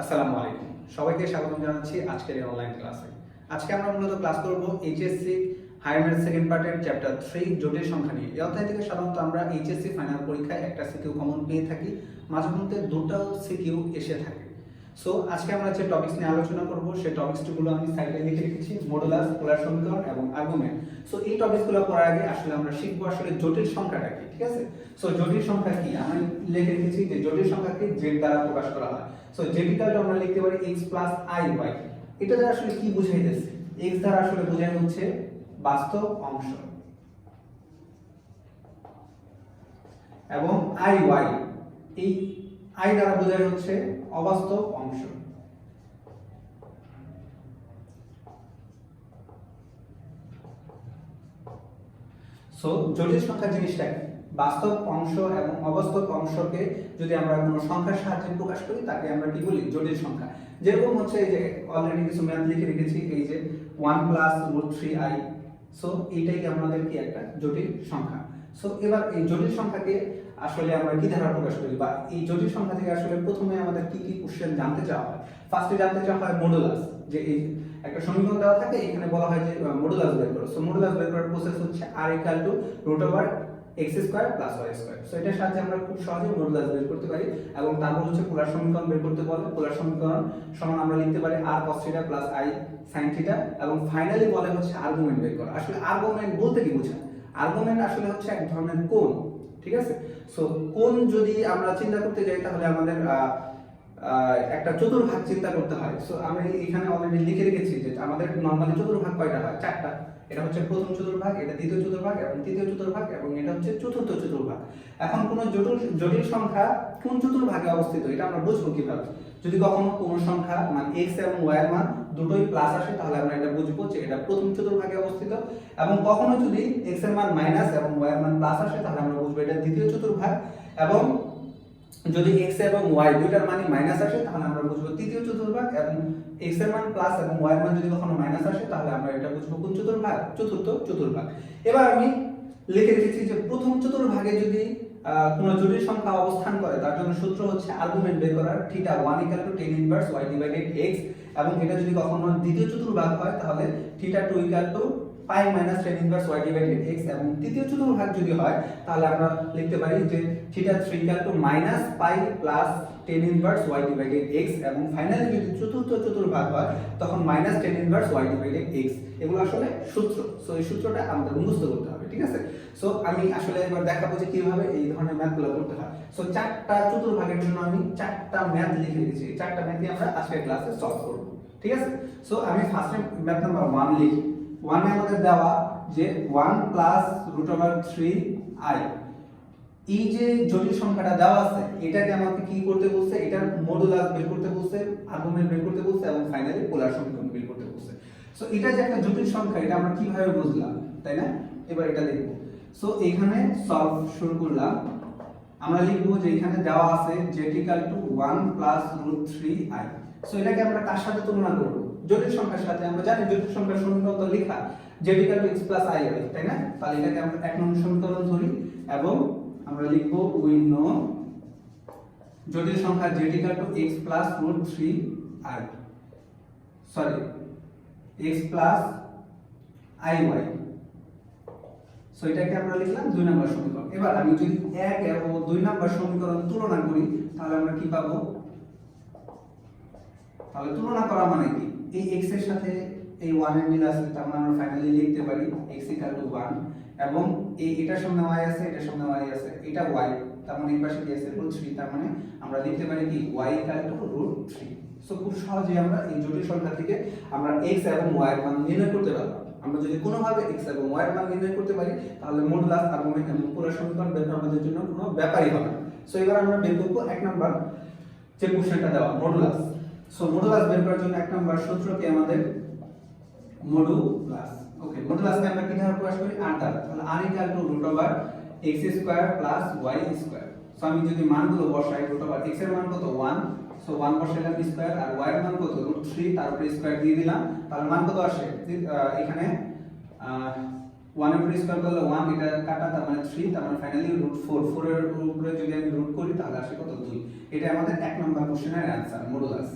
আসসালামু আলাইকুম, সবাইকে স্বাগত জানাচ্ছি আজকের এই অনলাইন ক্লাসে। আজকে আমরা মূলত ক্লাস করব এইচএসসি হায়ার ম্যাথ সেকেন্ড পার্টের চ্যাপ্টার 3 জটিল সংখ্যা নিয়ে। এই অধ্যায় থেকে সাধারণত আমরা এইচএসসি ফাইনাল পরীক্ষায় একটা সিকিউ কমন পেয়ে থাকি, মাঝে মধ্যে দুটো সিকিউ এসে থাকে। সো আজকে আমরা যে টপিকস নিয়ে আলোচনা করব সেই টপিকসগুলো আমি সাইডে লিখে রেখেছি, মডুলাস, পোলার সমীকরণ এবং আর্গুমেন্ট। সো এই টপিকসগুলো পড়ার আগে আসলে আমরা শিখবো আসলে জটিল সংখ্যাটা কি, ঠিক আছে? সো জটিল সংখ্যা কি আমি লিখে রেখেছি যে জটিল সংখ্যাকে z দ্বারা প্রকাশ করা হয়। সো z ইকুয়াল টু আমরা লিখতে পারি x প্লাস iy। এটা দ্বারা আসলে কি বোঝাইতেছে? x দ্বারা আসলে বোঝানো হচ্ছে বাস্তব অংশ এবং iy, এই i দ্বারা বোঝানো হচ্ছে অবাস্তব অংশ। সো জটিল সংখ্যা জিনিসটা কি? বাস্তব অংশ এবং অবাস্তব অংশকে যদি আমরা কোনো সংখ্যার সাহায্যে প্রকাশ করি তাকে আমরা কি বলি? জটিল সংখ্যা। যেরকম হচ্ছে এই যে অলরেডি কিছু ম্যাথ লিখে রেখেছি, এই যে 1 প্লাস √3i। সো এইটাই আমাদের কি একটা জটিল সংখ্যা। সো এবার এই জটিল সংখ্যাকে আসলে আমরা কি দ্বারা প্রকাশ করি, বা এই জটিল সংখ্যা থেকে আসলে প্রথমে আমাদের কি কি কোশ্চেন জানতে চাওয়া হয়? ফার্স্টে জানতে চাওয়া হয় মডুলাস, যে এই একটা সমীকরণ দেওয়া থাকে, এখানে বলা হয় যে মডুলাস বের করো। সো মডুলাস বের করার প্রসেস হচ্ছে r √x² + y²। সো এটার সাহায্যে আমরা খুব সহজে মডুলাস বের করতে পারি। এবং তারপর হচ্ছে পোলার সমীকরণ বের করতে বলে। পোলার সমীকরণ সমান আমরা লিখতে পারি r cos θ + i sin θ। এবং ফাইনালি বলে হচ্ছে আর্গুমেন্ট বের করা। আসলে আর্গুমেন্ট বলতে কি বোঝায়? আর্গুমেন্ট আসলে হচ্ছে এক ধরনের কোণ, ঠিক আছে? সো কোণ যদি আমরা চিন্তা করতে যাই তাহলে আমাদের একটা চতুর্ভাগ চিন্তা করতে হয়। সো আমি এখানে অলরেডি লিখে রেখেছি যে আমাদের নরমালি চতুর্ভাগ কয়টা হয়? চারটা। এটা হচ্ছে প্রথম চতুর্ভাগ, এটা দ্বিতীয় চতুর্ভাগ এবং তৃতীয় চতুর্ভাগ, এবং এটা হচ্ছে চতুর্থ চতুর্ভাগ। এখন কোন জটিল সংখ্যা কোন চতুর্ভাগে অবস্থিত এটা আমরা বুঝবো কিভাবে? যদি কখনো কোন সংখ্যা মানে x এবং y এর মান দুটোই প্লাস আসে তাহলে আমরা এটা বুঝবো যে এটা প্রথম চতুর্ভাগে অবস্থিত। এবং কখনো যদি x এর মান মাইনাস এবং y এর মান প্লাস আসে তাহলে আমরা বুঝবো এটা দ্বিতীয় চতুর্ভাগ। এবং যদি x এবং y দুইটার মানই মাইনাস আসে তাহলে আমরা বুঝবো তৃতীয় চতুর্ভাগ। এবং x এর মান প্লাস এবং y এর মান যদি কখনো মাইনাস আসে তাহলে আমরা এটা বুঝবো কোন চতুর্ভাগ? চতুর্থ চতুর্ভাগ। এবার আমি লিখে রেখেছি যে প্রথম চতুর্ভাগে যদি কোনো জটিল সংখ্যা অবস্থান করে তার জন্য সূত্র হচ্ছে আর্গুমেন্ট বের করার θ1 = tan ইনভার্স y / x। এবং এটা যদি কখনো দ্বিতীয় চতুর্ভাগ হয় তাহলে θ2 = pi minus tan inverse y / x। এবং তৃতীয় চতুর্ভাগ যদি হয় তাহলে আমরা লিখতে পারি যে θ3 = minus pi plus tan inverse y / x। এবং ফাইনালি যদি চতুর্থ চতুর্ভাগ হয় তখন minus tan inverse y / x। এগুলো আসলে সূত্র। সো এই সূত্রটা আমাদের মুখস্থ করতে হবে, ঠিক আছে? সো আমি আসলে এবার দেখাবো যে কিভাবে এই ধরনের ম্যাথগুলো করতে হয়। সো চারটা চতুর্ভাগের জন্য আমি চারটা ম্যাথ লিখে রেখেছি। চারটা ম্যাথই আমরা আজকের ক্লাসে সলভ করব, ঠিক আছে? সো আমি ফার্স্টে ম্যাথ নাম্বার 1 লিখি। 1 এ আমাদের দেওয়া যে 1 প্লাস √3i। এই যে জটিল সংখ্যাটা দেওয়া আছে এটাকে আমাকে কি করতে বলছে? এটার মডুলাস বের করতে বলছে, আর্গুমেন্ট বের করতে বলছে এবং ফাইনালি পোলার সমীকরণ বের করতে বলছে। সো এটা যে একটা জটিল সংখ্যা এটা আমরা কিভাবে বুঝলাম, তাই না? এবার এটা লিখব। সো এখানে সলভ শুরু করলাম। আমরা লিখব যে এখানে দেওয়া আছে z = 1 প্লাস √3i। সো এটাকে আমরা কার সাথে তুলনা করব? জটিল সংখ্যার সাথে। আমরা জানি জটিল সংখ্যার সমীকরণ তো লেখা z = x + i, তাই না? তাহলে এটাকে আমরা এক নম্বর সমীকরণ ধরি এবং আমরা লিখব উই নো জটিল সংখ্যা z = x + √3i, sorry x + iy। So এটাকে আমরা লিখলাম 2 নম্বর সমীকরণ। এবার আমি যদি 1 এবং 2 নম্বর সমীকরণ তুলনা করি তাহলে আমরা কি পাবো? তাহলে তুলনা করা মানে কি? এই x এর সাথে এই 1 এর মিল আছে, তার মানে আমরা ফাইনালি লিখতে পারি x = 1। এবং এই এটার সামনে y আছে, এটার সামনে y আছে, এটা y, তার মানে এই পাশে কি আছে? √3। তার মানে আমরা লিখতে পারি কি y = √3। সো খুব সহজেই আমরা এই জটিল সংখ্যা থেকে আমরা x এবং y এর মান নির্ণয় করতে পারবো। আমরা যদি কোনোভাবে x এবং y এর মান নির্ণয় করতে পারি তাহলে মডুলাস, আর্গুমেন্ট এবং পোলার সমীকরণ বের করা আমাদের জন্য কোনো ব্যাপারই হবে না। সো এবার আমরা বের করব 1 নাম্বার যে কোশ্চেনটা দেওয়া মডুলাস। সো মডুলাস বের করার জন্য 1 নাম্বার সূত্র কি আমাদের? মডুলাস। ওকে, মডুলাসকে আমরা কি দ্বারা প্রকাশ করি? r দ্বারা। তাহলে r = √x² + y²। সো আমি যদি মানগুলো বসাই, x এর মান কত? 1। সো 1 বসাইলাম স্কয়ার, আর y এর মান কত? √3, তার উপরে স্কয়ার দিয়ে দিলাম। তাহলে মান কত আসে? এখানে 1 এর উপরে স্কয়ার করলে 1, এটা কাটা, তার মানে 3, তার মানে ফাইনালি √4। 4 এর উপরে যদি আমি রুট করি তাহলে আসে কত? 2। এটা আমাদের 1 নম্বর কোশ্চেনের অ্যানসার, মডুলাস।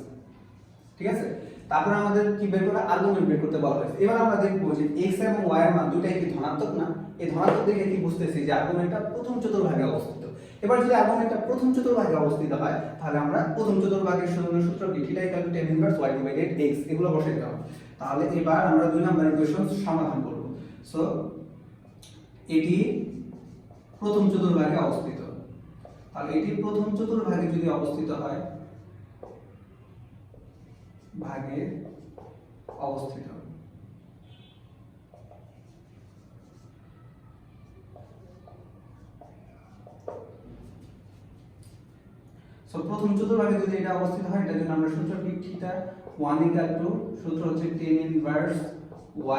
ঠিক আছে। তারপরে আমাদের কি বের করা, আর্গুমেন্ট বের করতে বলা হয়েছে। এবার আমরা দেখব যে x এবং y এর মান দুটাই কি ধনাত্মক না। এই ধনাত্মক দেখে কি বুঝতেছি যে আর্গুমেন্টটা প্রথম চতুর্ভাগে অবস্থিত। এবার যদি আর্গুমেন্টটা প্রথম চতুর্ভাগে অবস্থিত হয় তাহলে আমরা প্রথম চতুর্ভাগের সূত্র কি θ = tan ইনভার্স y / x এগুলো বসাই দাও। তাহলে এবার আমরা 2 নম্বর ইকুয়েশন সমাধান করব। সো এটি প্রথম চতুর্ভাগে অবস্থিত, তাহলে এটি প্রথম চতুর্ভাগে যদি অবস্থিত হয়, ভাগে অবস্থিত, সো প্রথম চতুর্ভাগে যদি এটা অবস্থিত হয় এটার জন্য আমরা সূত্র কি θ1 = সূত্র হচ্ছে tan ইনভার্স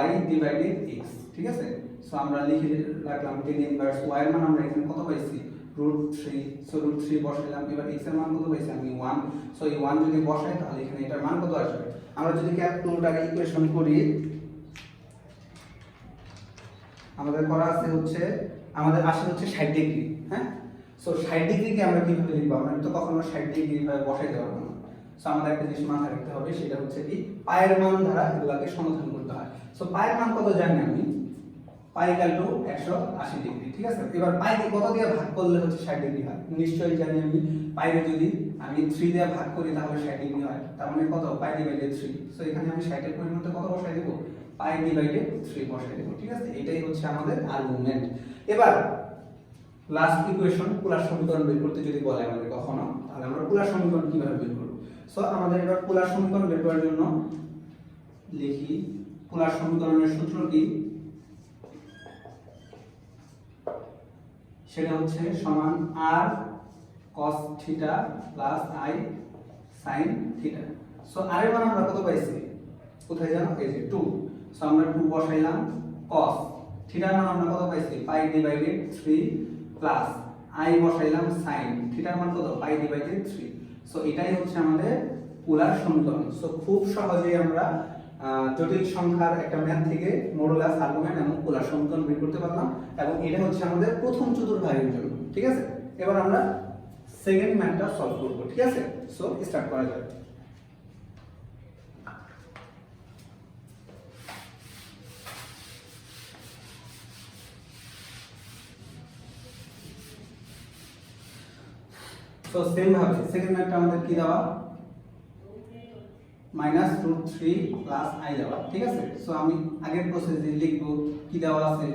y / x। ঠিক আছে। সো আমরা লিখে রাখলাম tan ইনভার্স y এর মান আমরা এখানে কত পাইছি √3। সো √3 বসাইলাম। এবার x এর মান কত পাইছি আমি 1। সো এই 1 যদি বসাই তাহলে এখানে এটার মান কত আসবে। আমরা যদি ক্যালকুলেটরে ইকুয়েশন করি, আমাদের করা আছে হচ্ছে আমাদের আসে হচ্ছে 60 ডিগ্রি। হ্যাঁ, সো 60 ডিগ্রিকে আমরা কিভাবে লিখব, আমরা তো কখনো 60 ডিগ্রি ভাবে বসাইতে পারবো না। সো আমাদের একটা জিনিস মাথায় রাখতে হবে, সেটা হচ্ছে কি পায়ের মান দ্বারা এগুলাকে সমাধান করতে হয়। সো পায়ের মান কত জানি আমি, পাই = 180 ডিগ্রি। ঠিক আছে। এবার পাইকে কত দিয়ে ভাগ করলে হচ্ছে 60 ডিগ্রি হয়, নিশ্চয়ই জানি আমি। পাইকে যদি আমি 3 দিয়ে ভাগ করি তাহলে 60 ডিগ্রি হয়, তার মানে কত পাই / 3। সো এখানে আমি 60 এর পরিবর্তে কত বসাই দেব, পাই / 3 বসাই দেব। ঠিক আছে, এটাই হচ্ছে আমাদের আর্গুমেন্ট। এবার লাস্ট ইকুয়েশন, পোলার সমীকরণ বের করতে যদি বলে আমাদের কখনো, তাহলে আমরা পোলার সমীকরণ কিভাবে বের করব। সো আমাদের এবার পোলার সমীকরণ বের করার জন্য লিখি, পোলার সমীকরণের সূত্র কি, সেটা হচ্ছে সমান r cos θ plus i sin θ। So r এর মান আমরা কত পাইছি, কোথায় জানো, এই যে 2। সো আমরা 2 বসাইলাম, cos θ এর মান আমরা কত পাইছি পাই / 3 প্লাস i বসাইলাম, sin θ এর মান কত পাই / 3। সো এটাই হচ্ছে আমাদের পোলার সমীকরণ। সো খুব সহজেই আমরা জটিল সংখ্যার একটা ম্যাথ থেকে মডুলাস, আর্গুমেন্ট এবং পোলার সমীকরণ বের করতে পারলাম, এবং এটা হচ্ছে আমাদের প্রথম চতুর্ভাগের জন্য। ঠিক আছে। এবার আমরা সেকেন্ড ম্যাথটা সলভ করব। ঠিক আছে। সো স্টার্ট করা যাক। সো সেম ভাবে সেকেন্ড ম্যাথটা আমাদের কি দেওয়া, -√3 প্লাস i দেওয়া। ঠিক আছে। সো আমি আগের প্রসেসে লিখব, কি দেওয়া আছে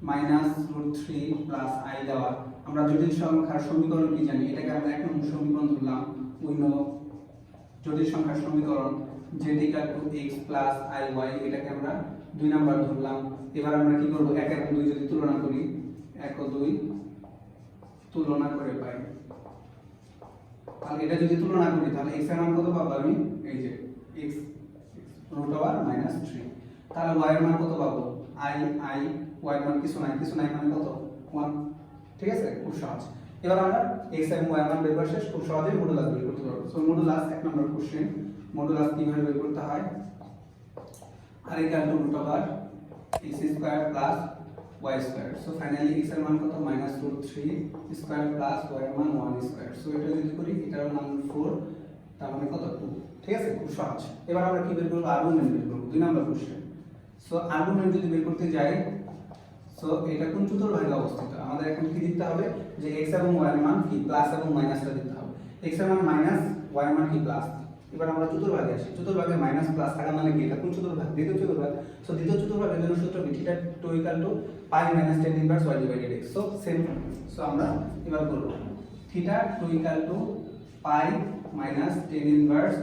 -√3 প্লাস i দেওয়া। আমরা জটিল সংখ্যার সমীকরণ কি জানি, এটাকে আমরা এক নম্বর সমীকরণ ধরলাম। উই নো জটিল সংখ্যার সমীকরণ z = x প্লাস iy, এটাকে আমরা 2 নাম্বার ধরলাম। এবার আমরা কি করব, 1 এবং 2 যদি তুলনা করি, 1 ও 2 তুলনা করে পাই, তাহলে এটা যদি তুলনা করি তাহলে x এর মান কত পাবো আমি, এই যে x √3। তাহলে y এর মান কত পাবো, y এর মান কিছু নাই মানে কত 1। ঠিক আছে, খুব সহজ। এবার আমরা x এবং y এর মান বের করা শেষ, খুব সহজেই মডুলাস বের করতে পারবো। সো মডুলাস 1 নম্বর কোশ্চেন, মডুলাস কিভাবে বের করতে হয়, r = √x² + y²। So finally x এর মান কত -√3² প্লাস y এর মান 1²। সো এটা যদি করি, এটার মান 4, তার মানে কত 2। ঠিক আছে, খুব সহজ। এবার আমরা কি বের করব, আর্গুমেন্ট বের করব, 2 নম্বর কোশ্চেন। সো আর্গুমেন্ট যদি বের করতে যাই, সো এটা কোন চতুর্ভাগে অবস্থিত, আমাদের এখন কি দিতে হবে যে x এবং y এর মান কি প্লাস এবং মাইনাসটা দিতে হবে। x এর মান মাইনাস, y এর মান কি প্লাস। এবার আমরা চতুর্ভাগে আসি, চতুর্ভাগে মাইনাস প্লাস থাকা মানে কি, এটা কোন চতুর্ভাগ, দ্বিতীয় চতুর্ভাগ। সো দ্বিতীয় চতুর্ভাগের জন্য সূত্র কি, θ2 = পাই - tan inverse y / x। So same. So আমরা এবার বলব θ2 = পাই - tan ইনভার্স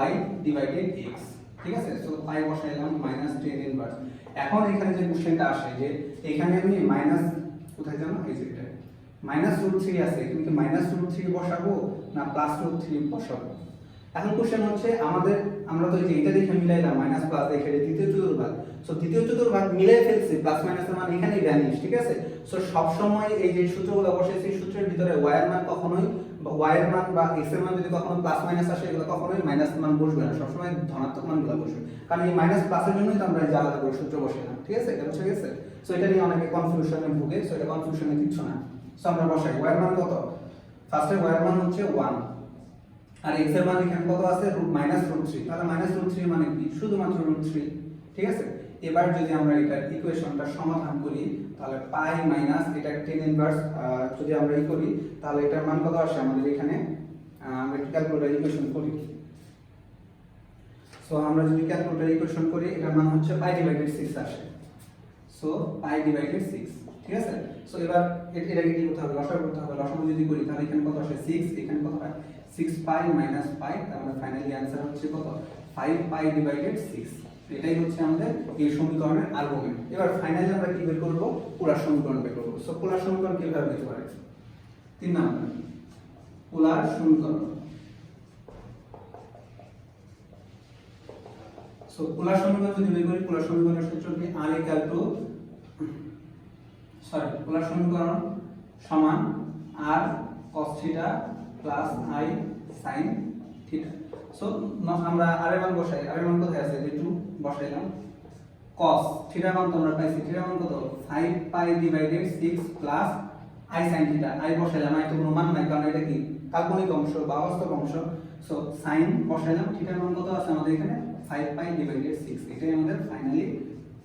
y / x। ঠিক আছে। সো পাই বসাইলাম, tan ইনভার্স। এখন এখানে যে কোশ্চেনটা আসে যে এখানে আমি মাইনাস, কোথায় জানো, এই যে এটা -√3 আছে, কিন্তু -√3 বসাবো না +√3 বসাবো। এখন কোশ্চেন হচ্ছে আমাদের, আমরা তো এই যে এটা দেখে মিলাইলাম মাইনাস প্লাস দেখে দ্বিতীয় চতুর্ভাগ। সো দ্বিতীয় চতুর্ভাগ মিলাই ফেলছি, প্লাস মাইনাসের মান এখানেই ভ্যানিশ। ঠিক আছে। সো সব সময় এই যে সূত্রগুলো বসেছে, এই সূত্রের ভিতরে y এর মান কখনোই, y এর মান বা x এর মান যদি কখনো প্লাস মাইনাস আসে, এগুলো কখনোই মাইনাস মান বসবে না, সবসময় ধনাত্মক মানগুলো বসবে। কারণ এই মাইনাস প্লাসের জন্যই তো আমরা এই আলাদা করে সূত্র বসাইলাম। ঠিক আছে, এটা বুঝে গেছে। সো এটা নিয়ে অনেকে কনফিউশনে ভুগে, সো এটা কনফিউশনে কিচ্ছু না। সো আমরা বসাই y এর মান কত, ফার্স্টে y এর মান হচ্ছে 1, আর x এর মান এখানে কত আছে -√3, তাহলে -√3 মানে কি শুধুমাত্র √3, ঠিক আছে। এবার যদি আমরা এটার ইকুয়েশনটা সমাধান করি তাহলে পাই মাইনাস এটা tan ইনভার্স যদি আমরা করি তাহলে এটার মান কত আসে আমাদের এখানে আমরা ক্যালকুলেটর ইকুয়েশন করি। সো আমরা যদি ক্যালকুলেটর ইকুয়েশন করি এটার মান হচ্ছে π/6 আসে। সো π/6, ঠিক আছে। সো এবার এটাকে কি করতে হবে লসাগু করতে হবে। লসাগু যদি করি তাহলে এখানে কত আসে 6, এখানে কত হয় 6π - π, তার মানে ফাইনালি आंसर হচ্ছে কত 5π/6। এটাই হচ্ছে আমাদের এই সমীকরণের আর্গুমেন্ট। এবার ফাইনালি আমরা কি বের করব পোলার সমীকরণ বের করব। সো পোলার সমীকরণ কিভাবে বের করা যায় 3 নাম্বার পোলার সমীকরণ। সো পোলার সমীকরণ যদি বের করি পোলার সমীকরণের সূত্র কি পোলার সমীকরণ সমান r cos θ plus i sin θ। So আমরা r এর মান বসাই, r এর মান কোথায় আছে যে 2 বসাইলাম, cos θ এর মান তোমরা পাইছি, θ এর মান কত 5π/6 প্লাস i sin θ, i বসাইলাম, i তো কোনো মান নাই কারণ এটা কি কাল্পনিক অংশ বা বাস্তব অংশ। সো sin বসাইলাম, θ এর মান কত আছে আমাদের এখানে 5π/6, এটাই আমাদের ফাইনালি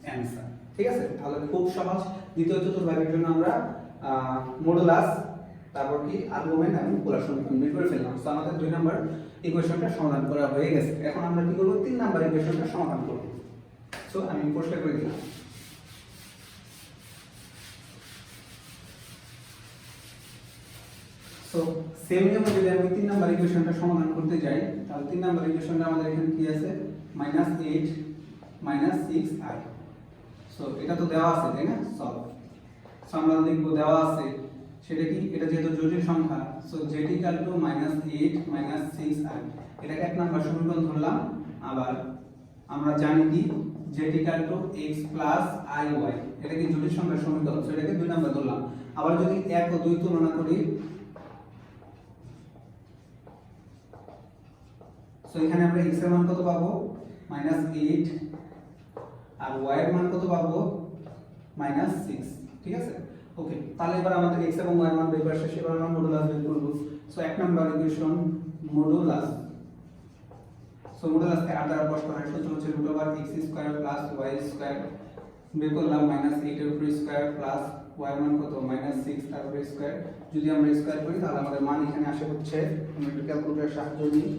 অ্যানসার, ঠিক আছে। তাহলে খুব সহজ। দ্বিতীয় চতুর্ভাগের জন্য আমরা মডুলাস তারপর কি আর্গুমেন্ট এবং পোলার সমীকরণ বের করে ফেললাম। সো আমাদের 2 নাম্বার ইকুয়েশনটা সমাধান করা হয়ে গেছে। এখন আমরা কি করব 3 নাম্বার ইকুয়েশনটা সমাধান করব। সো আমি পরিষ্কার করে দিলাম। সো সেম নিয়মে যদি আমি 3 নাম্বার ইকুয়েশনটা সমাধান করতে যাই তাহলে 3 নাম্বার ইকুয়েশনটা আমাদের এখানে কি আছে -8 - 6i। সো এটা তো দেওয়া আছে তাই না সলভ। সো আমরা দেখব দেওয়া আছে সেটা কি এটা যেহেতু জটিল সংখ্যা সো z = -8 - 6i এটাকে এক নাম্বার সমীকরণ ধরলাম। আবার আমরা জানি কি z = x + iy এটা কি জটিল সংখ্যার সমীকরণ, সো এটাকে 2 নাম্বার ধরলাম। আবার যদি 1 ও 2 তুলনা করি সো এখানে আমরা x এর মান কত পাবো -8 আর y এর মান কত পাবো -6, ঠিক আছে। ওকে, তাহলে এবার আমাদের x এবং y এর মান বের করা শেষ। এবার আমরা মডুলাস বের করব। সো এক নাম্বার ইকুয়েশন মডুলাস। সো মডুলাসকে r দ্বারা প্রকাশ করা হয়, সূত্র হচ্ছে √x² + y² বের করলাম -8 এর উপর স্কয়ার প্লাস y এর মান কত -6 তার উপর স্কয়ার। যদি আমরা স্কয়ার করি তাহলে আমাদের মান এখানে আসে হচ্ছে আমরা একটু ক্যালকুলেটরের সাহায্য নিই।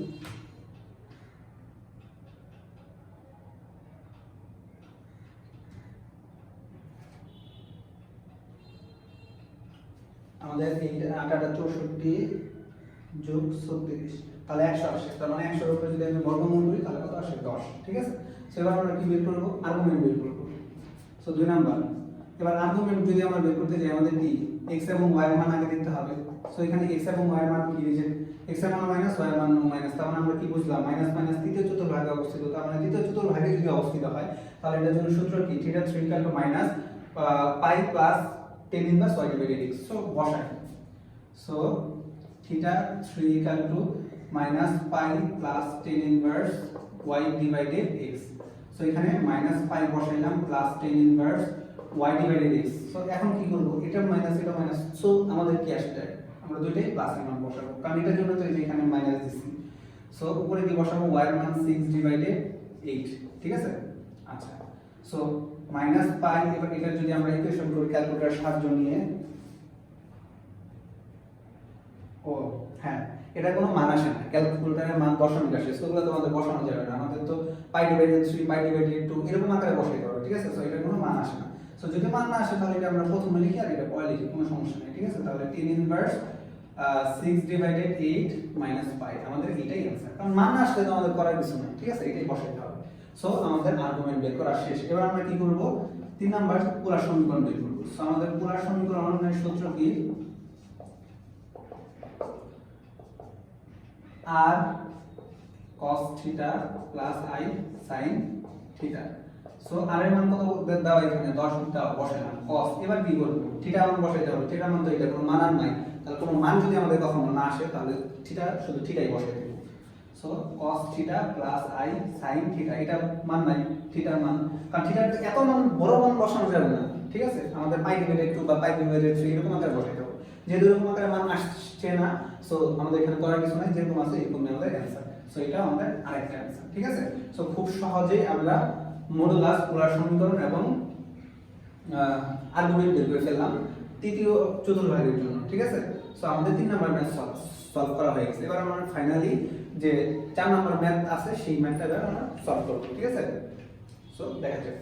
আমাদের এই 8/64 যোগ 36 তাহলে 100 আসে। তার মানে 100 এর উপরে যদি আমি বর্গমূল করি তাহলে কত আসে 10, ঠিক আছে। সো এবার আমরা কি বের করব আর্গুমেন্ট বের করব। সো 2 নাম্বার এবার আর্গুমেন্ট যদি আমরা বের করতে যাই আমাদের কি x এবং y এর মান আগে দিতে হবে। সো এখানে x এবং y এর মান কি যে x এর মান মাইনাস y এর মান মাইনাস, তার মানে আমরা কি বুঝলাম মাইনাস মাইনাস তৃতীয় চতুর্ভাগে অবস্থিত, তার মানে তৃতীয় চতুর্ভাগে যদি অবস্থিত হয় তাহলে এটার জন্য সূত্র কি θ 3 = minus pi plus tan inverse y/x। So বসাই। So θ 3 = minus pi plus tan inverse y/x। So এখানে মাইনাস পাই বসাইলাম plus tan inverse y/x। So এখন কি করব এটা মাইনাস এটা মাইনাস, সো আমাদের কি আসছে আমরা দুইটাই প্লাস এর মান বসাবো কারণ এটার জন্য তো এই যে এখানে মাইনাস দিছি। সো উপরে কি বসাবো y এর মান 6/8, ঠিক আছে। আচ্ছা, সো মাইনাস পাই এবার এটা যদি আমরা ইকুয়েশন করি ক্যালকুলেটরের সাহায্য নিয়ে, ও হ্যাঁ এটা কোনো মান আসে না, ক্যালকুলেটরের মান দশমিক আসে, সেগুলো তোমাদের বসানো যাবে না, আমাদের তো π/3 π/2 এরকম আকারে বসাইতে হবে, ঠিক আছে। সো এটা কোনো মান আসে না। সো যদি মান না আসে তাহলে এটা আমরা প্রথমে লিখি আর এটা পরে লিখি, কোনো সমস্যা নেই, ঠিক আছে। তাহলে tan ইনভার্স 6/8 মাইনাস পাই আমাদের এটাই आंसर, কারণ মান না আসলে তো আমাদের করার কিছু নেই, ঠিক আছে, এটাই বসাইতে হবে। সো আমাদের আর্গুমেন্ট বের করা শেষ। এবার আমরা কি করব 3 নাম্বার পোলার সমীকরণ বের করব। সো আমাদের পোলার সমীকরণের সূত্র কি r cos θ plus i sin θ। So r এর মান কত দাও এখানে 10 দাও বসালাম, cos এবার কি করব θ মান বসাইতে হবে, θ মান তো এটা কোনো মান আর নাই, তাহলে কোনো মান যদি আমাদের কখনো না আসে তাহলে θ শুধু থিটাই বসাই দেব। So cos θ plus i sin θ এটা মান নাই থিটার মান, কারণ থিটার এত মান বড় মান বসানো যাবে না, ঠিক আছে। আমাদের π/2 বা π/3 এরকম আকারে বসাইতে হবে, যে এরকম আকারে মান চেনা, সো আমাদের এখানে করার কিছু নাই, যেরকম আছে এরকমই আমাদের অ্যান্সার। সো এটা আমাদের আরেকটা অ্যান্সার, ঠিক আছে। সো খুব সহজেই আমরা মডুলাস, পোলার সমীকরণ এবং আর্গুমেন্ট বের করে ফেললাম তৃতীয় চতুর্ভাগের জন্য, ঠিক আছে। সো আমাদের 3 নাম্বার ম্যাথ সলভ করা হয়ে গেছে। এবার আমরা ফাইনালি যে 4 নাম্বার ম্যাথ আছে সেই ম্যাথটা এবার আমরা সলভ করব, ঠিক আছে। সো দেখা যাক।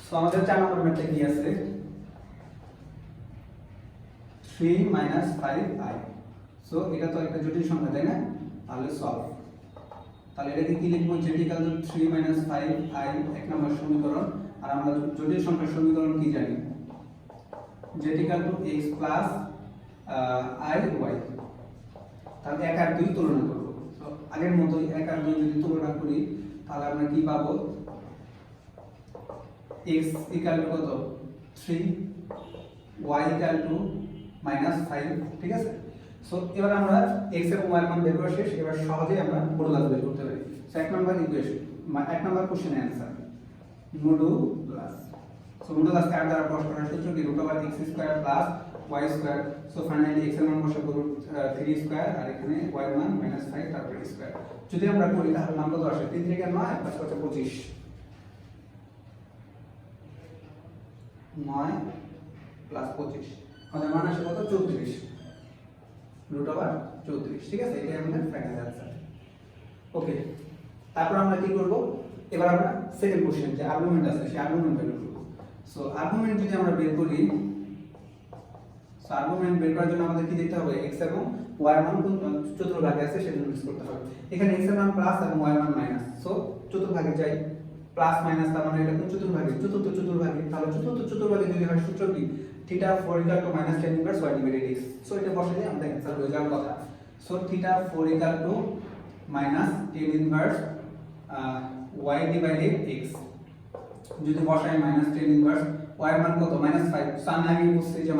সো আমাদের 4 নাম্বার ম্যাথে কি আছে, 3 - 5i। সো এটা তো একটা জটিল সংখ্যা, তাই না? তাহলে সলভ, তাহলে এটাকে কি লিখবো, z = 3 - 5i এক নম্বর সমীকরণ। আর আমরা জটিল সংখ্যার সমীকরণ কি জানি, z = x + iy। তাহলে 1 আর 2 তুলনা করব। তো আগের মতই 1 আর 2 যদি তুলনা করি তাহলে আমরা কি পাবো, x = কত 3, y = -5, ঠিক আছে। সো এবার আমরা x এবং y এর মান বের করা শেষ, এবার সহজেই আমরা মডুলাস বের করতে পারি। সো 1 নম্বর ইকুয়েশন, 1 নম্বর কোশ্চেনের অ্যানসার মডুলাস। সো মডুলাস কার দ্বারা প্রকাশ করার সূত্র কি, √x² + y²। So finally x এর মান বসাবো 3² আর এখানে y এর মান -5 তারপর স্কয়ার। যদি আমরা করি তাহলে মান কত আসে, 3 থেকে 9 প্লাস কত 25, 9 + 25 আমাদের মান আসে কত 34, √34, ঠিক আছে। এটাই আমাদের ফাইনাল অ্যানসার। ওকে, তারপর আমরা কি করব, এবার আমরা সেকেন্ড কোশ্চেন যে আর্গুমেন্ট আছে সেই আর্গুমেন্ট বের করব। সো আর্গুমেন্ট যদি আমরা বের করি, সো আর্গুমেন্ট বের করার জন্য আমাদের কি দেখতে হবে, x এবং y এর মান কোন চতুর্ভাগে আছে সেটা নির্ণয় করতে হবে। এখানে x এর মান প্লাস এবং y এর মান মাইনাস। সো চতুর্ভাগে যাই, প্লাস মাইনাস, তার মানে এটা কোন চতুর্ভাগে, চতুর্থ চতুর্ভাগে। তাহলে চতুর্থ চতুর্ভাগে যদি হয় সূত্র কি, θ 4 = -tan inverse y / x। So এটা বসালে আমাদের অ্যানসার হয়ে যাওয়ার কথা। So θ 4 = -tan inverse y / x, যদি বসাই -tan ইনভার্স y এর মান কত -5। সো আমি আগে বলছি যে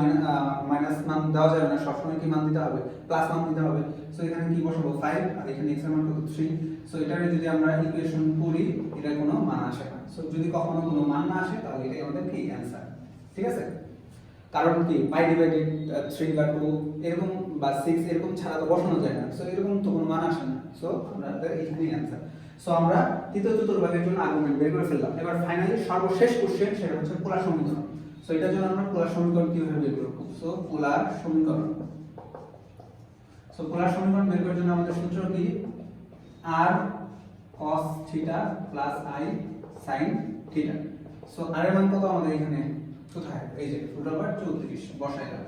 মাইনাস মান দেওয়া যাবে না, সবসময় কি মান দিতে হবে, প্লাস মান দিতে হবে। সো এখানে কি বসাবো 5 আর এখানে x এর মান কত 3। সো এটারে যদি আমরা ইকুয়েশন করি এটা কোনো মান আসে না। সো যদি কখনো কোনো মান না আসে তাহলে এটাই আমাদের কি অ্যানসার, ঠিক আছে। কারণ কি π/3 বা 2 এরকম বা 6 এরকম ছাড়া তো বসানো যায় না। সো এরকম তো কোনো মান আসে না। সো আমাদের এখানেই অ্যানসার। সো আমরা তৃতীয় চতুর্ভাগের জন্য আর্গুমেন্ট বের করে ফেললাম। এবার ফাইনালি সর্বশেষ কোশ্চেন, সেটা হচ্ছে পোলার সমীকরণ। সো এটার জন্য আমরা পোলার সমীকরণ কিভাবে বের করব। সো পোলার সমীকরণ, সো পোলার সমীকরণ বের করার জন্য আমাদের সূত্র কি, r cos θ + i sin θ। So r এর মান কত আমাদের এখানে, কোথায়, এই যে √34 বসাইলাম,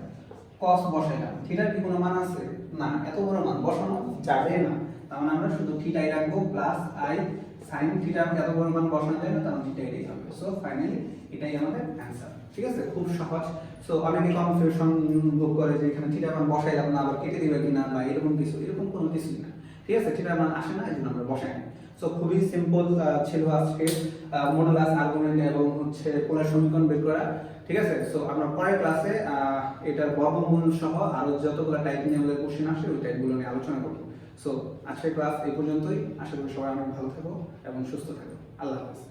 cos বসাইলাম, থিটার কি কোনো মান আছে না, এত বড় মান বসানো যাবে না। তার মানে আমরা শুধু থিটাই রাখবো, প্লাস i sin θ, এত বড় মান বসানো যায় না, তার মানে থিটাই হবে। সো ফাইনালি এটাই আমাদের অ্যানসার, ঠিক আছে। খুব সহজ। সো অনেকে কনফিউশন ভোগ করে যে এখানে থিটার মান বসাইলাম না, আবার কেটে দিবে কিনা বা এরকম কিছু, এরকম কোনো কিছুই না, ঠিক আছে। থিটার মান আসে না, এই জন্য আমরা বসাই না। সো খুবই সিম্পল ছিল আজকে মডুলাস, আর্গুমেন্ট এবং হচ্ছে পোলার সমীকরণ বের করা, ঠিক আছে। সো আমরা পরের ক্লাসে এটার বর্গমূল সহ আরো যতগুলো টাইপ নিয়ে আমাদের কোশ্চেন আসে ওই টাইপগুলো নিয়ে আলোচনা করব। সো আজকের ক্লাস এই পর্যন্তই। আশা করি সবাই অনেক ভালো থাকো এবং সুস্থ থাকো। আল্লাহ হাফেজ।